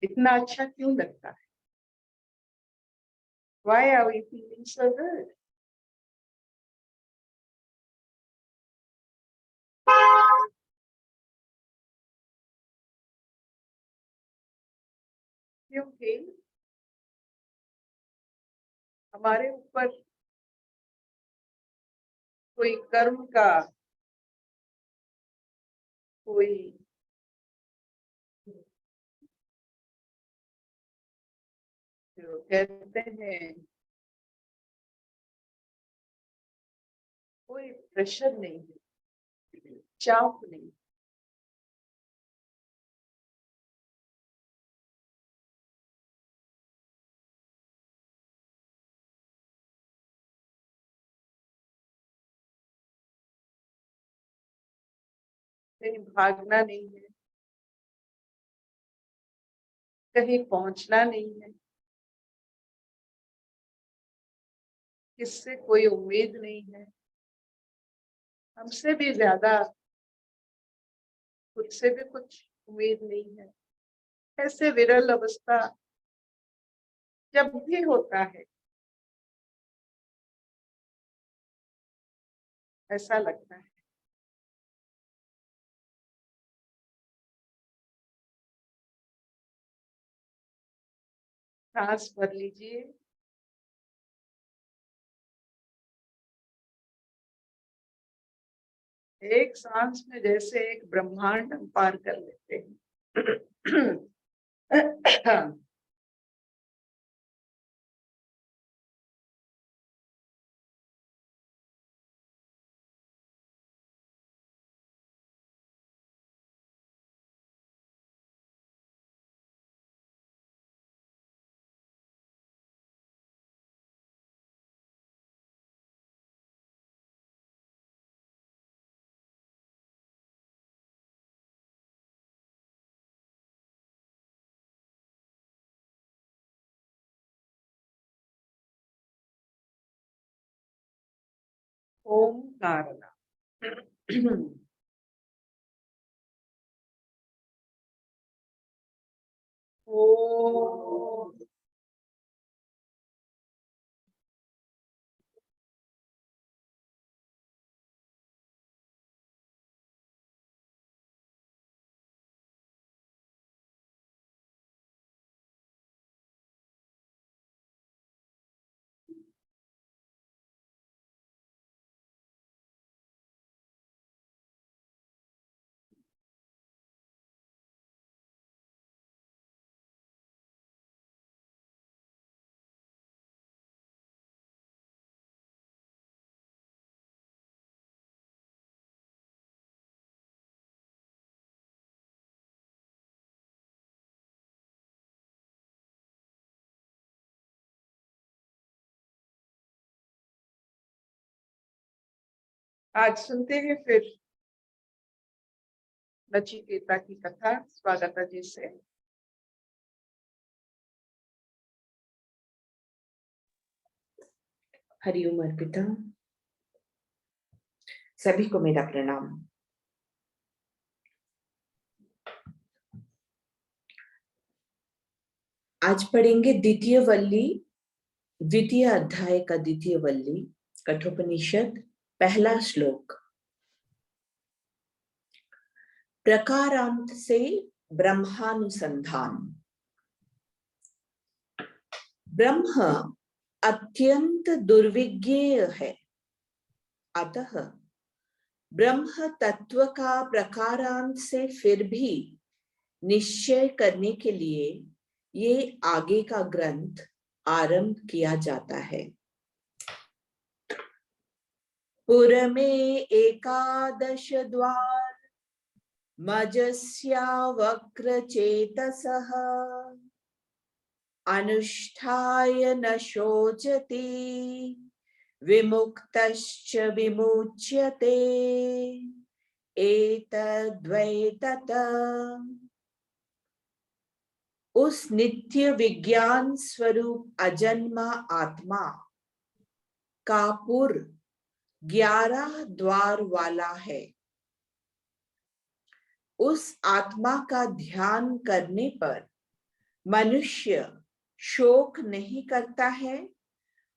इतना अच्छा क्यों लगता है? Why are we feeling so good? क्योंकि हमारे ऊपर कोई कर्म का कोई जो कहते हैं कोई प्रेशर नहीं है, चाप नहीं। कहीं भागना नहीं है, कहीं पहुंचना नहीं है, किससे कोई उम्मीद नहीं है, हमसे भी ज्यादा खुद से भी कुछ उम्मीद नहीं है। ऐसे विरल अवस्था जब भी होता है ऐसा लगता है। सांस भर लीजिए, एक सांस में जैसे एक ब्रह्मांड हम पार कर लेते हैं। ओम कारना। ओम आज सुनते हैं फिर नचिकेता की कथा स्वागता जी से। हरिओम अर्पिता। सभी को मेरा प्रणाम। आज पढ़ेंगे द्वितीय वल्ली, द्वितीय अध्याय का द्वितीय वल्ली, कठोपनिषद, पहला श्लोक। प्रकारांत से ब्रह्मानुसंधान। ब्रह्म अत्यंत दुर्विज्ञेय है, अतः ब्रह्म तत्व का प्रकारांत से फिर भी निश्चय करने के लिए ये आगे का ग्रंथ आरंभ किया जाता है। पुरमे एकादश द्वार मजस्या वक्र चेतसः अनुष्ठाय न शोचति विमुक्तश्च विमुच्यते एतद्वै तत्। उस नित्य विज्ञान स्वरूप अजन्मा आत्मा का पुर 11 द्वार वाला है। उस आत्मा का ध्यान करने पर मनुष्य शोक नहीं करता है,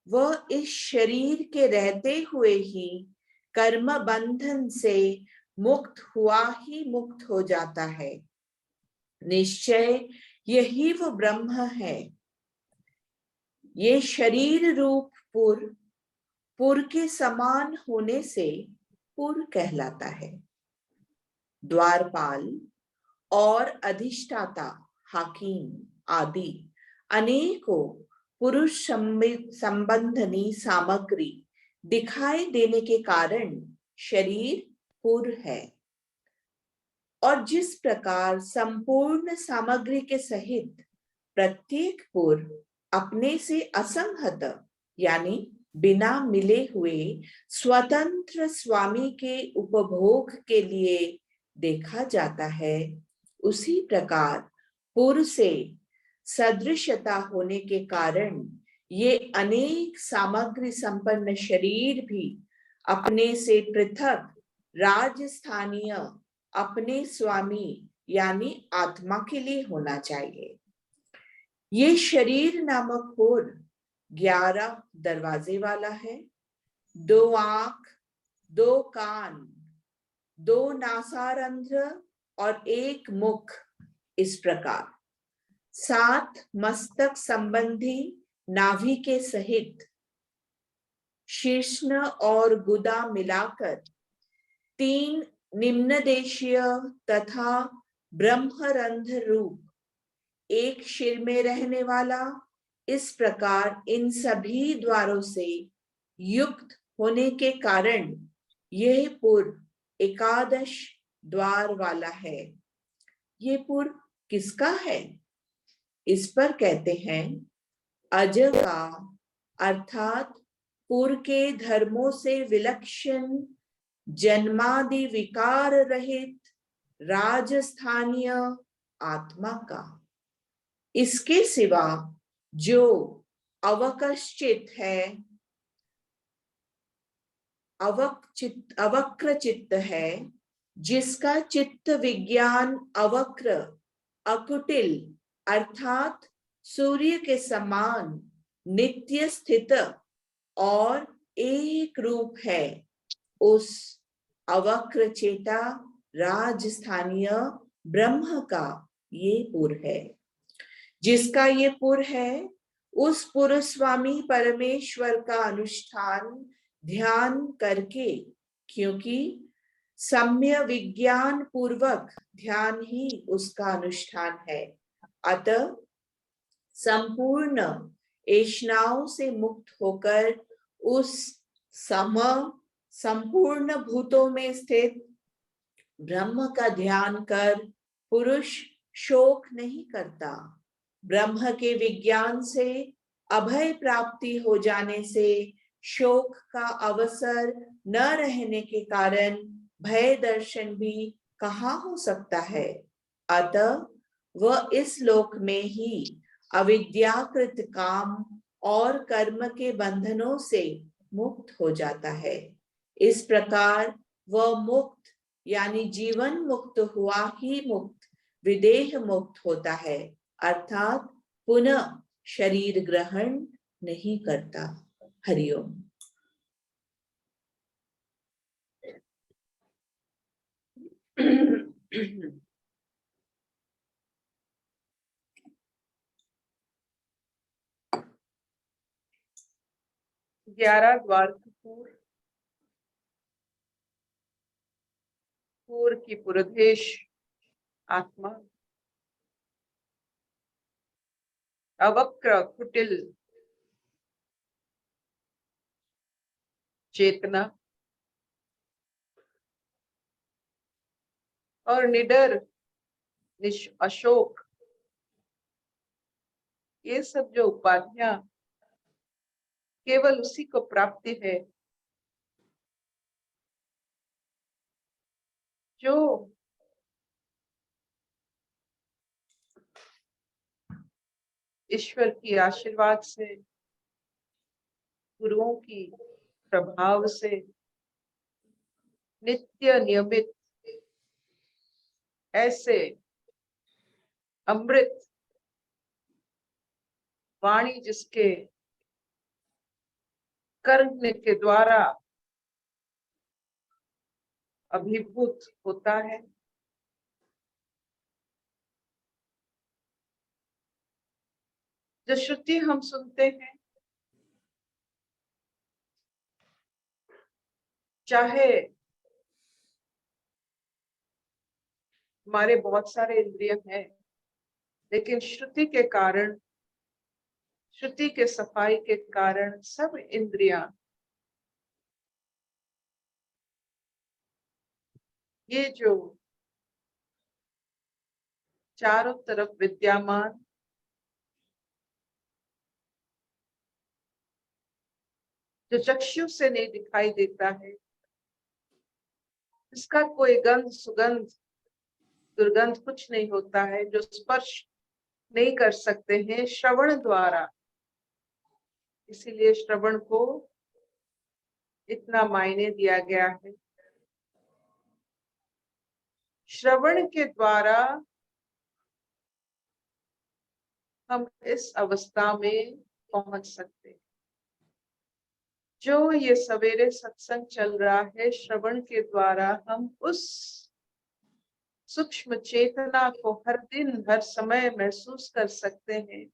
वह इस शरीर के रहते हुए ही कर्म बंधन से मुक्त हुआ ही मुक्त हो जाता है। निश्चय यही वो ब्रह्म है। ये शरीर रूप पुर के समान होने से पुर कहलाता है। द्वारपाल और अधिष्ठाता, हाकिम आदि अनेकों पुरुष संबंधनी सामग्री दिखाई देने के कारण शरीर पुर है। और जिस प्रकार संपूर्ण सामग्री के सहित प्रत्येक पुर अपने से असंहत यानी बिना मिले हुए स्वतंत्र स्वामी के उपभोग के लिए देखा जाता है, उसी प्रकार पुर से सदृशता होने के कारण ये अनेक सामग्री संपन्न शरीर भी अपने से पृथक राजस्थानीय अपने स्वामी यानी आत्मा के लिए होना चाहिए। ये शरीर नामक पुर 11 दरवाजे वाला है। 2 आंख, 2 कान, 2 नासारंध्र और 1 मुख, इस प्रकार 7 मस्तक संबंधी नाभि के सहित शीर्ष्ण और गुदा मिलाकर 3 निम्नदेशीय तथा ब्रह्मरंध्र रूप 1 शिर में रहने वाला, इस प्रकार इन सभी द्वारों से युक्त होने के कारण यह पुर 11 द्वार वाला है। ये पुर किसका है? इस पर कहते हैं अज का, अर्थात पुर के धर्मों से विलक्षण जन्मादि विकार रहित राजस्थानीय आत्मा का। इसके सिवा जो अवकश्चित है, अवक्र चित्त है, जिसका चित्त विज्ञान अवक्र अकुटिल अर्थात सूर्य के समान नित्य स्थित और एक रूप है, उस अवक्र चेता राजस्थानीय ब्रह्म का ये पुर है। जिसका ये पुर है, उस पुर स्वामी परमेश्वर का अनुष्ठान ध्यान करके, क्योंकि सम्य विज्ञान पूर्वक ध्यान ही उसका अनुष्ठान है, अतः संपूर्ण ऐष्णाओं से मुक्त होकर उस संपूर्ण भूतों में स्थित ब्रह्म का ध्यान कर पुरुष शोक नहीं करता। ब्रह्म के विज्ञान से अभय प्राप्ति हो जाने से शोक का अवसर न रहने के कारण भय दर्शन भी कहाँ हो सकता है। अतः वह इस लोक में ही अविद्याकृत काम और कर्म के बंधनों से मुक्त हो जाता है। इस प्रकार वह मुक्त यानी जीवन मुक्त हुआ ही मुक्त विदेह मुक्त होता है, अर्थात पुनः शरीर ग्रहण नहीं करता। हरिओम। ग्यारह द्वार पूर की पुरधेश आत्मा अवक्र कुटिल चेतना और निडर अशोक, ये सब जो उपाधियां केवल उसी को प्राप्ति है जो ईश्वर की आशीर्वाद से, गुरुओं की प्रभाव से नित्य नियमित ऐसे अमृत वाणी जिसके कर्म के द्वारा अभिभूत होता है, जो श्रुति हम सुनते हैं, चाहे हमारे बहुत सारे इंद्रिय हैं, लेकिन श्रुति के कारण, श्रुति के सफाई के कारण सब इंद्रियां ये जो चारों तरफ विद्यमान जो चक्षु से नहीं दिखाई देता है, इसका कोई गंध सुगंध दुर्गंध कुछ नहीं होता है, जो स्पर्श नहीं कर सकते हैं श्रवण द्वारा, इसीलिए श्रवण को इतना मायने दिया गया है। श्रवण के द्वारा हम इस अवस्था में पहुंच सकते हैं। जो ये सवेरे सत्संग चल रहा है, श्रवण के द्वारा हम उस सूक्ष्म चेतना को हर दिन हर समय महसूस कर सकते हैं।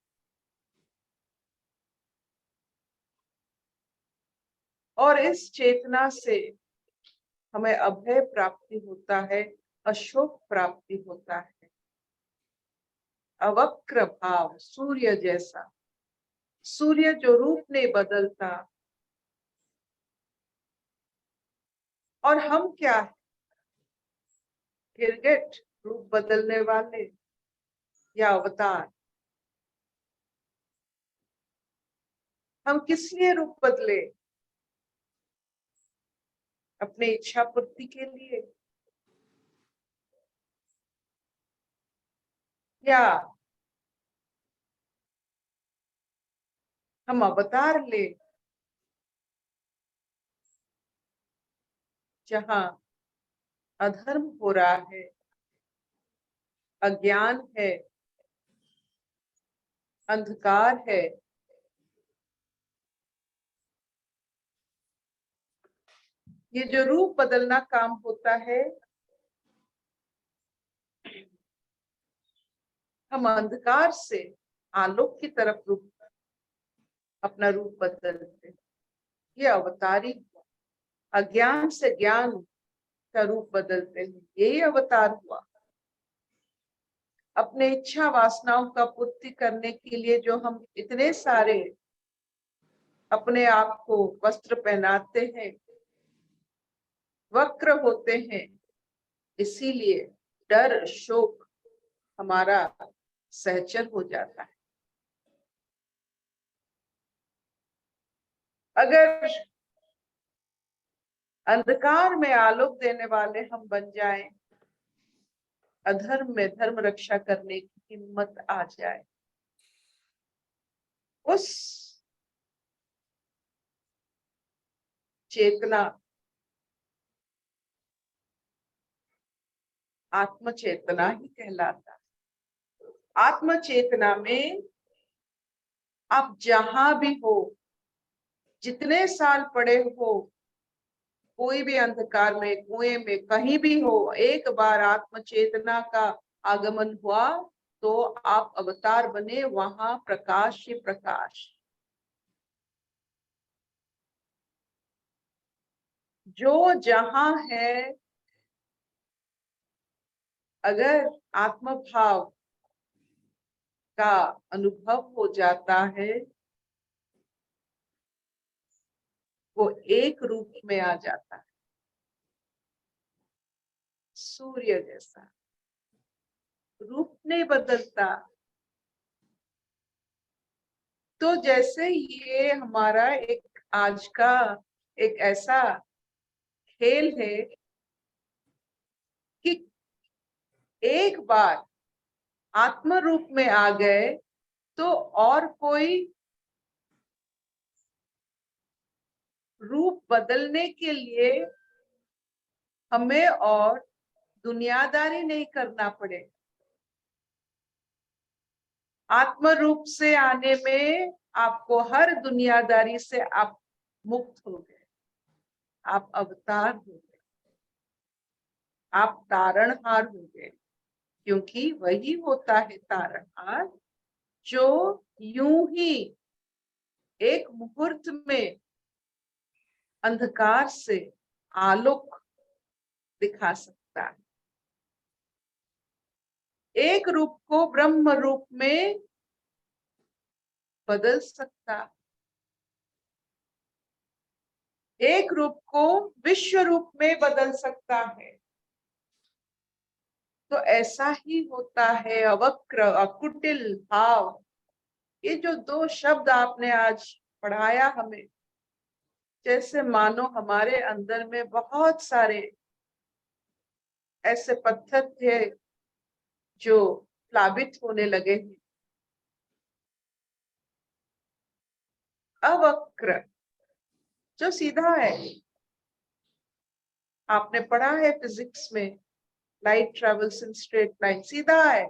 और इस चेतना से हमें अभय प्राप्ति होता है, अशोक प्राप्ति होता है। अवक्र भाव, सूर्य जैसा, सूर्य जो रूप नहीं बदलता, और हम क्या है, गिरगिट, रूप बदलने वाले या अवतार। हम किस लिए रूप बदले? अपनी इच्छा पूर्ति के लिए, या हम अवतार ले जहां अधर्म हो रहा है, अज्ञान है, अंधकार है, ये जो रूप बदलना काम होता है, हम अंधकार से आलोक की तरफ अपना रूप बदलते, ये अवतारी। अज्ञान से ज्ञान का रूप बदलते हैं, यही अवतार हुआ। अपने इच्छा वासनाओं का पूर्ति करने के लिए जो हम इतने सारे अपने आप को वस्त्र पहनाते हैं, वक्र होते हैं, इसीलिए डर शोक हमारा सहचर हो जाता है। अगर अंधकार में आलोक देने वाले हम बन जाएं, अधर्म में धर्म रक्षा करने की हिम्मत आ जाए, उस चेतना आत्म चेतना ही कहलाता है। आत्म चेतना में आप जहां भी हो, जितने साल पड़े हो, कोई भी अंधकार में, कुएं में, कहीं भी हो, एक बार आत्म चेतना का आगमन हुआ तो आप अवतार बने, वहां प्रकाश ही प्रकाश। जो जहां है, अगर आत्म भाव का अनुभव हो जाता है, वो एक रूप में आ जाता है, सूर्य जैसा, रूप नहीं बदलता। तो जैसे ये हमारा एक आज का एक ऐसा खेल है कि एक बार आत्म रूप में आ गए तो और कोई रूप बदलने के लिए हमें और दुनियादारी नहीं करना पड़े। आत्म रूप से आने में आपको हर दुनियादारी से आप मुक्त हो गए, आप अवतार हो गए, आप तारणहार हो गए, क्योंकि वही होता है तारणहार जो यूं ही एक मुहूर्त में अंधकार से आलोक दिखा सकता है, एक रूप को ब्रह्म रूप में बदल सकता, एक रूप को विश्व रूप में बदल सकता है। तो ऐसा ही होता है अवक्र अकुटिल भाव। ये जो दो शब्द आपने आज पढ़ाया हमें, जैसे मानो हमारे अंदर में बहुत सारे ऐसे पत्थर थे जो प्लावित होने लगे हैं। अवक्र जो सीधा है, आपने पढ़ा है फिजिक्स में, light travels in straight line, सीधा है।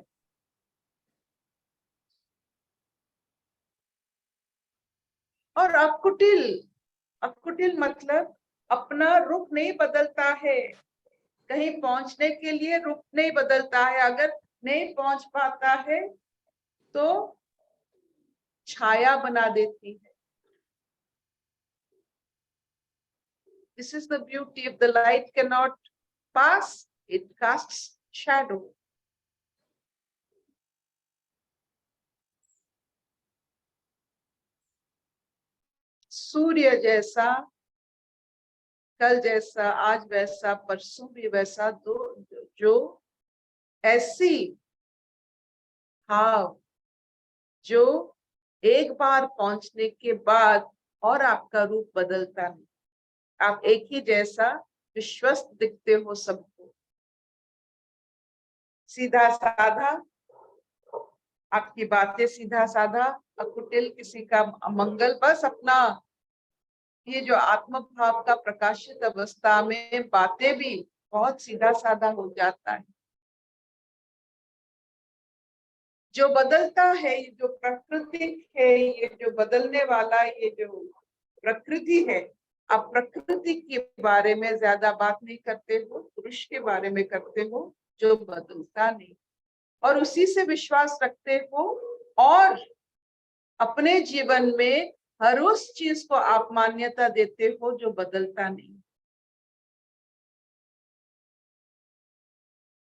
और अकुटिल, अकुटिल मतलब अपना रुख नहीं बदलता है, कहीं पहुंचने के लिए रुख नहीं बदलता है, अगर नहीं पहुंच पाता है तो छाया बना देती है। This is the beauty. If the light cannot pass, it casts shadow. सूर्य जैसा, कल जैसा, आज वैसा, परसों भी वैसा, जो ऐसी भाव जो एक बार पहुंचने के बाद और आपका रूप बदलता नहीं, आप एक ही जैसा विश्वस्त दिखते हो सबको, सीधा साधा, आपकी बातें सीधा साधा, अकुटिल, किसी का मंगल, बस अपना ये जो आत्म भाव का प्रकाशित अवस्था में बातें भी बहुत सीधा साधा हो जाता है। जो बदलता है, ये जो प्रकृति है, ये जो बदलने वाला, ये जो प्रकृति है, आप प्रकृति के बारे में ज्यादा बात नहीं करते हो, पुरुष के बारे में करते हो जो बदलता नहीं, और उसी से विश्वास रखते हो, और अपने जीवन में हर उस चीज को आप मान्यता देते हो जो बदलता नहीं।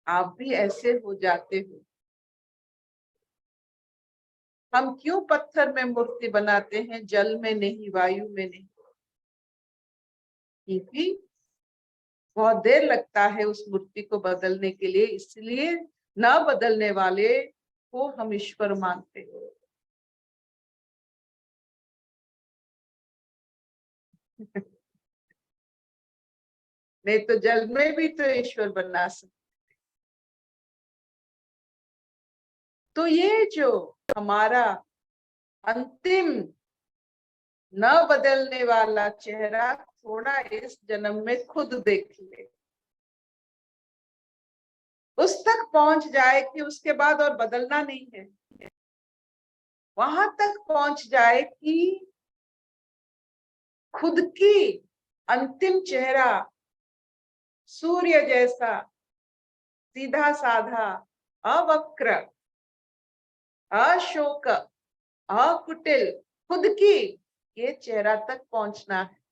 आप भी ऐसे हो जाते हो। हम क्यों पत्थर में मूर्ति बनाते हैं, जल में नहीं, वायु में नहीं? क्योंकि बहुत देर लगता है उस मूर्ति को बदलने के लिए, इसलिए न बदलने वाले को हम ईश्वर मानते हैं। नहीं तो जल में भी तो ईश्वर बना सकते। तो ये जो हमारा अंतिम न बदलने वाला चेहरा, थोड़ा इस जन्म में खुद देख ले, उस तक पहुंच जाए कि उसके बाद और बदलना नहीं है, वहां तक पहुंच जाए कि खुद की अंतिम चेहरा सूर्य जैसा सीधा साधा, अवक्र, अशोक, अकुटिल, खुद की ये चेहरा तक पहुंचना है।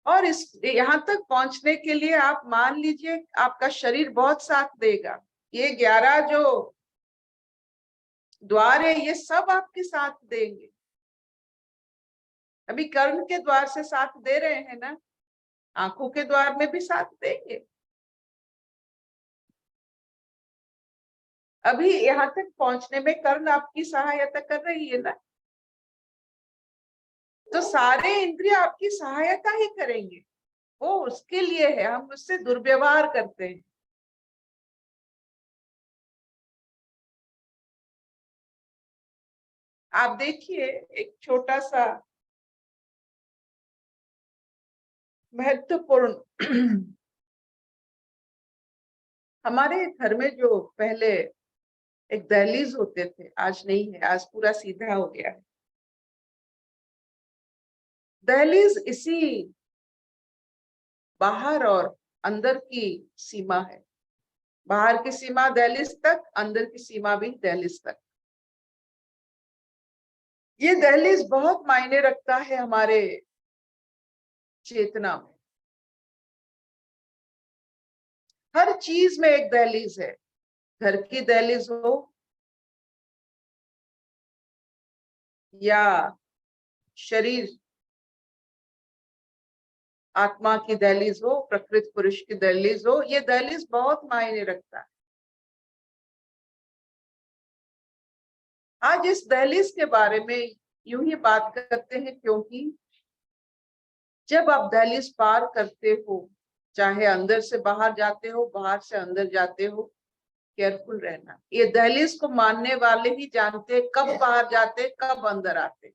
और इस यहाँ तक पहुंचने के लिए आप मान लीजिए आपका शरीर बहुत साथ देगा, ये 11 जो द्वार है ये सब आपके साथ देंगे। अभी कर्ण के द्वार से साथ दे रहे हैं ना, आंखों के द्वार में भी साथ देंगे। अभी यहाँ तक पहुंचने में कर्ण आपकी सहायता कर रही है ना, तो सारे इंद्रिय आपकी सहायता ही करेंगे, वो उसके लिए है, हम उससे दुर्व्यवहार करते हैं। आप देखिए, एक छोटा सा महत्वपूर्ण हमारे घर में जो पहले एक दहलीज होते थे, आज नहीं है, आज पूरा सीधा हो गया है। दहलीज इसी बाहर और अंदर की सीमा है। बाहर की सीमा दहलीज तक, अंदर की सीमा भी दहलीज तक। ये दहलीज बहुत मायने रखता है हमारे चेतना में। हर चीज में एक दहलीज है। घर की दहलीज हो या शरीर आत्मा की दहलीज हो, प्रकृति पुरुष की दहलीज हो, ये दहलीज बहुत मायने रखता है। आज इस दहलीज के बारे में यूं ही बात करते हैं, क्योंकि जब आप दहलीज पार करते हो, चाहे अंदर से बाहर जाते हो, बाहर से अंदर जाते हो, केयरफुल रहना। ये दहलीज को मानने वाले ही जानते हैं कब बाहर जाते, कब अंदर आते।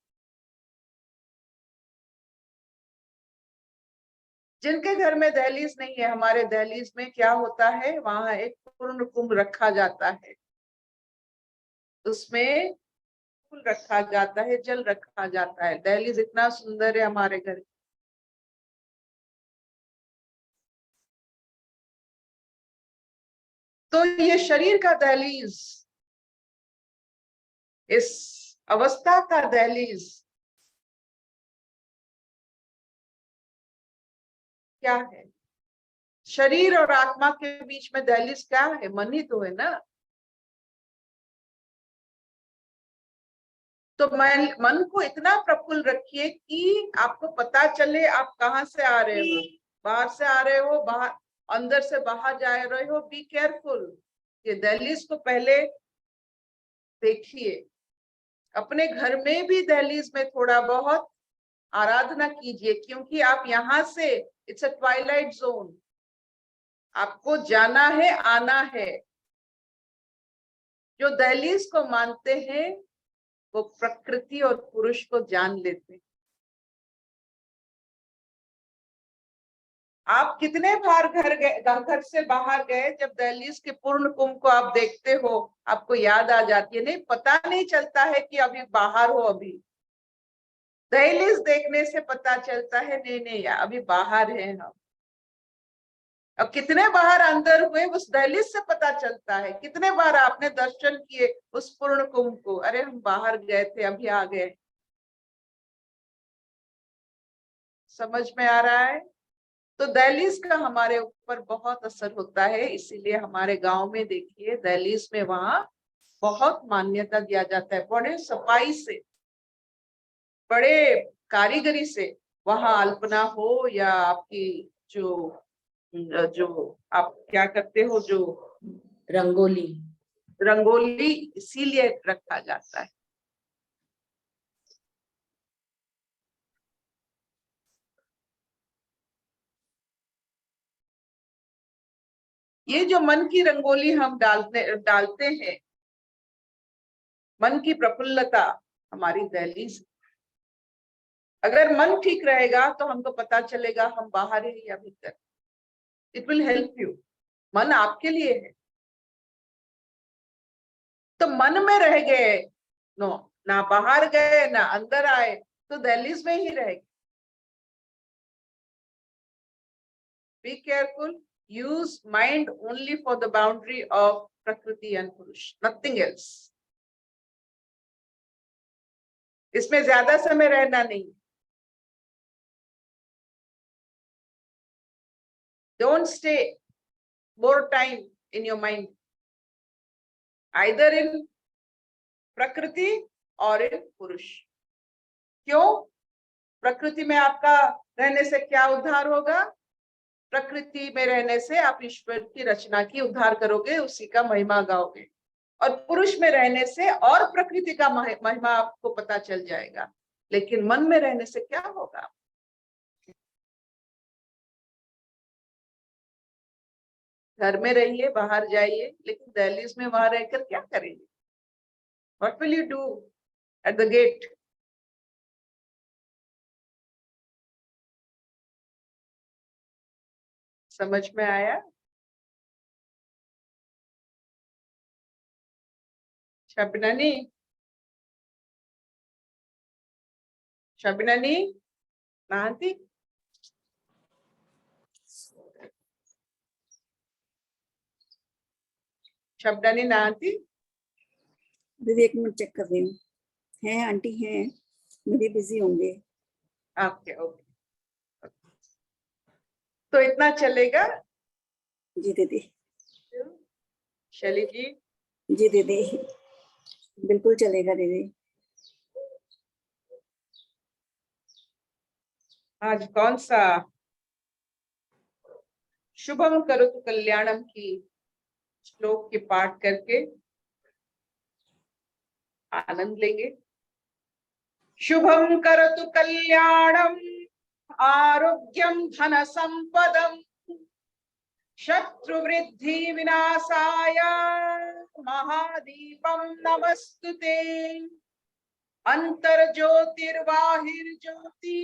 जिनके घर में दहलीज नहीं है, हमारे दहलीज में क्या होता है, वहां एक पूर्ण कुंभ रखा जाता है, उसमें फूल रखा जाता है, जल रखा जाता है। दहलीज इतना सुंदर है हमारे घर। तो ये शरीर का दहलीज, इस अवस्था का दहलीज क्या है? शरीर और आत्मा के बीच में दहलीज क्या है? मन ही तो है ना। तो मन को इतना प्रफुल्ल रखिए कि आपको पता चले आप कहाँ से आ रहे हो। बाहर से आ रहे हो, बाहर अंदर से बाहर जा रहे हो, बी केयरफुल। ये दहलीज को पहले देखिए। अपने घर में भी दहलीज में थोड़ा बहुत आराधना कीजिए, क्योंकि आप यहाँ से, इट्स अ ट्वाइलाइट जोन, आपको जाना है, आना है। जो दहलीज को मानते हैं वो प्रकृति और पुरुष को जान लेते हैं। आप कितने बार घर से बाहर गए, जब दहलीज के पूर्ण कुंभ को आप देखते हो, आपको याद आ जाती है। नहीं, पता नहीं चलता है कि अभी बाहर हो। अभी दहलीज देखने से पता चलता है, नहीं नहीं अभी बाहर है हम। अब कितने बार अंदर हुए उस दहलीज से पता चलता है। कितने बार आपने दर्शन किए उस पूर्ण कुंभ को, अरे हम बाहर गए थे, अभी आ गए। समझ में आ रहा है? तो दहलीज का हमारे ऊपर बहुत असर होता है। इसीलिए हमारे गांव में देखिए, दहलीज में वहां बहुत मान्यता दिया जाता है। बड़े सफाई से, बड़े कारीगरी से वहां अल्पना हो या आपकी जो जो आप क्या करते हो, जो रंगोली, रंगोली, इसीलिए रखा जाता है। ये जो मन की रंगोली हम डालते हैं, मन की प्रफुल्लता हमारी दहलीज। अगर मन ठीक रहेगा तो हमको पता चलेगा हम बाहर है या भीतर। It will help you. मन आपके लिए है। तो मन में रह गए, नो, ना बाहर गए ना अंदर आए, तो दहलीज में ही रह गए। Be careful. Use mind only for the boundary of प्रकृति एंड पुरुष, नथिंग एल्स। इसमें ज्यादा समय रहना नहीं। Don't stay more time in your mind, either in प्रकृति और इन पुरुष। क्यों? प्रकृति में आपका रहने से क्या उद्धार होगा? प्रकृति में रहने से आप ईश्वर की रचना की उद्धार करोगे, उसी का महिमा गाओगे। और पुरुष में रहने से और प्रकृति का महिमा आपको पता चल जाएगा। लेकिन मन में रहने से क्या होगा? घर में रहिए, बाहर जाइए, लेकिन दहलीज में वहां रहकर क्या करेंगे? What will you do? at the gate. समझ में आया? शबननी, शबननी नाती, शबननी नाती। दीदी एक मिनट चेक कर रही हूँ। हैं आंटी हैं, मेरे बिजी होंगे। ओके ओके, तो इतना चलेगा? जी दीदी। शैली जी? जी दीदी, बिल्कुल चलेगा दीदी। आज कौन सा शुभम करोतु कल्याणम की श्लोक के पाठ करके आनंद लेंगे। शुभम करोतु कल्याणम आरोग्यम धन संपदम शत्रु वृद्धि विनाशाय महादीपम नमस्तुते अंतर ज्योतिर्बाहिर ज्योति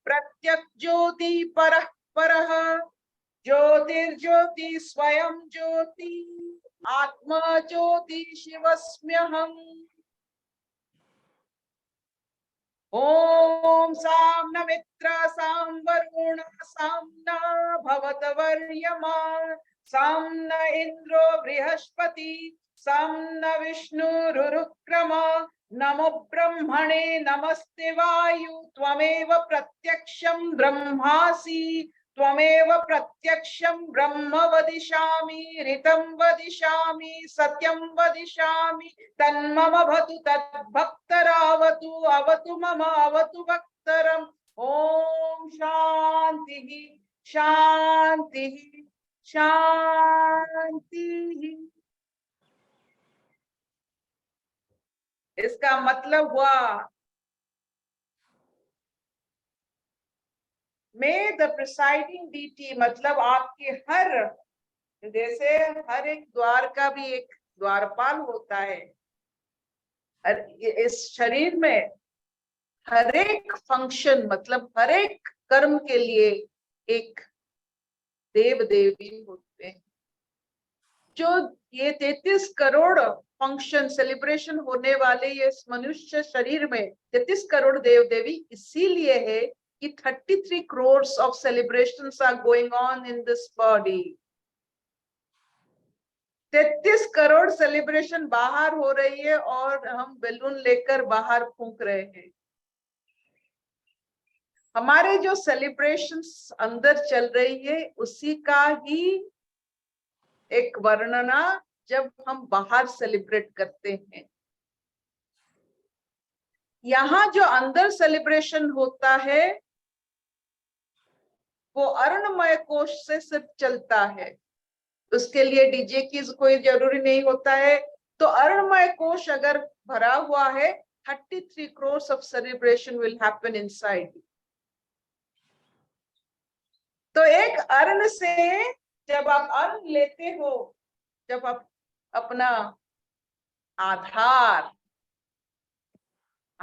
प्रत्यक्ष ज्योति परः परः ज्योतिर्ज्योति स्वयं ज्योति आत्मा ज्योति शिवस्म्यहम्। ओम साम्न मित्र सांवरुण साम्ना भवतवर्यमा साम्न इंद्रो बृहस्पति साम्न विष्णु रुरुक्रमा नमो ब्रह्मणे नमस्ते वायु त्वमेव प्रत्यक्षं ब्रह्मासि त्वमेव प्रत्यक्षं ब्रह्म वदिष्यामि ऋतं वदिष्यामि सत्यं वदिष्यामि तन्मम भवतु तद्भक्तरावतु अवतु मम अवतु भक्तरम्। ओम शांति शांति शांति। इसका मतलब हुआ मे द प्रिसाइडिंग डीटी, मतलब आपके हर, जैसे हर एक द्वार का भी एक द्वारपाल होता है, इस शरीर में हर एक फंक्शन मतलब हर एक कर्म के लिए एक देव देवी होते हैं। जो ये 33 करोड़ फंक्शन सेलिब्रेशन होने वाले ये मनुष्य शरीर में 33 करोड़ देव देवी इसीलिए है कि 33 crores of celebrations are going on in this body। 33 crore celebration बाहर हो रही है और हम बैलून लेकर बाहर फूंक रहे हैं। हमारे जो सेलिब्रेशंस अंदर चल रही है उसी का ही एक वर्णना जब हम बाहर सेलिब्रेट करते हैं। यहाँ जो अंदर सेलिब्रेशन होता है वो अरुणमय कोश से सिर्फ चलता है, उसके लिए डीजे की कोई जरूरी नहीं होता है। तो अरुणमय कोश अगर भरा हुआ है 33 crores of celebration will happen inside। तो एक अर्ण से जब आप अन्न लेते हो, जब आप अपना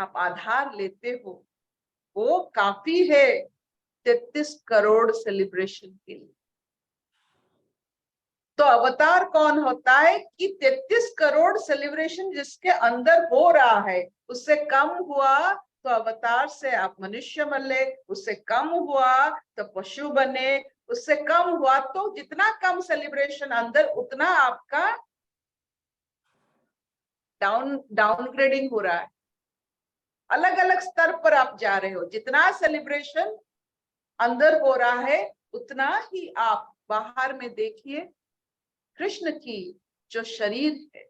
आधार लेते हो, वो काफी है 33 करोड़ सेलिब्रेशन के लिए। तो अवतार कौन होता है कि 33 करोड़ सेलिब्रेशन जिसके अंदर हो रहा है, उससे कम हुआ तो अवतार से आप मनुष्य बने, उससे कम हुआ तो पशु बने, उससे कम हुआ तो जितना कम सेलिब्रेशन अंदर उतना आपका डाउनग्रेडिंग हो रहा है। अलग अलग स्तर पर आप जा रहे हो। जितना सेलिब्रेशन अंदर हो रहा है उतना ही आप बाहर में देखिए कृष्ण की जो शरीर है,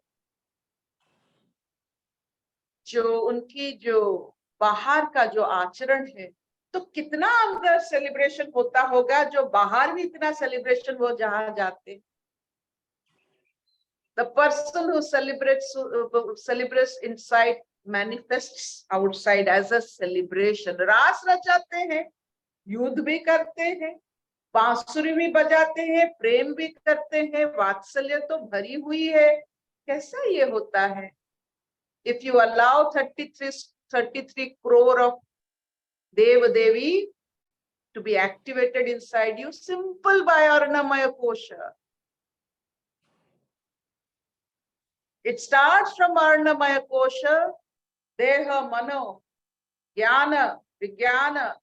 जो उनकी जो बाहर का जो आचरण है, तो कितना अंदर सेलिब्रेशन होता होगा जो बाहर भी इतना सेलिब्रेशन हो जहां जाते। The person who celebrates inside manifests outside as a celebration। रास रचाते हैं, युद्ध भी करते हैं, बांसुरी भी बजाते हैं, प्रेम भी करते हैं, वात्सल्य तो भरी हुई है। कैसा ये होता है? if you allow 33 crore of Deva Devi to be activated inside you, simple by Arnamaya Kosha. It starts from Arnamaya Kosha, Deha, Mano, Jnana, Vigyana,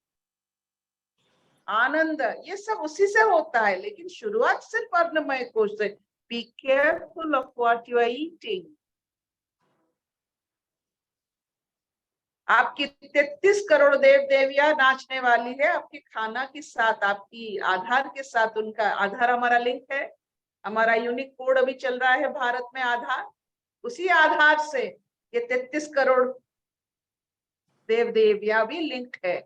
आनंद, ये सब उसी से होता है, लेकिन शुरुआत सिर्फ अन्नमय कोश से. Be careful of what you are eating. आपकी 33 करोड़ देव देवियां नाचने वाली है आपके खाना के साथ, आपकी आधार के साथ. उनका आधार हमारा लिंक है, हमारा यूनिक कोड अभी चल रहा है भारत में आधार. उसी आधार से ये 33 करोड़ देव देवियां भी लिंक है.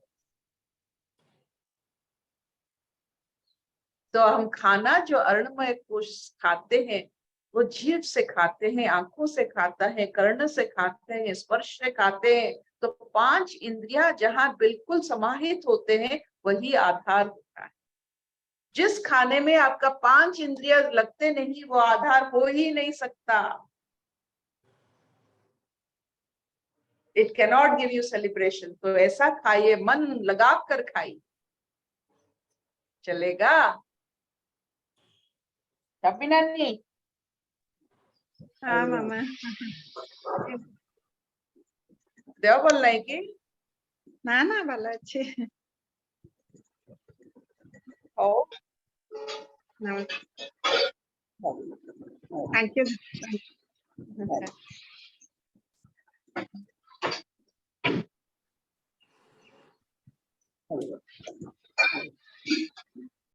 तो हम खाना जो अर्णमय कोश खाते हैं वो जीभ से खाते हैं, आंखों से खाता है, कर्ण से खाते हैं, स्पर्श से खाते हैं. तो 5 इंद्रियां जहां बिल्कुल समाहित होते हैं वही आधार होता है. जिस खाने में आपका 5 इंद्रियां लगते नहीं वो आधार हो ही नहीं सकता. It cannot give you celebration. तो ऐसा खाइए, मन लगा कर खाइए, चलेगा? नानी हाँ मामा. देव बोल रहे कि ना ना ভালো আছে. ओ थैंक यू.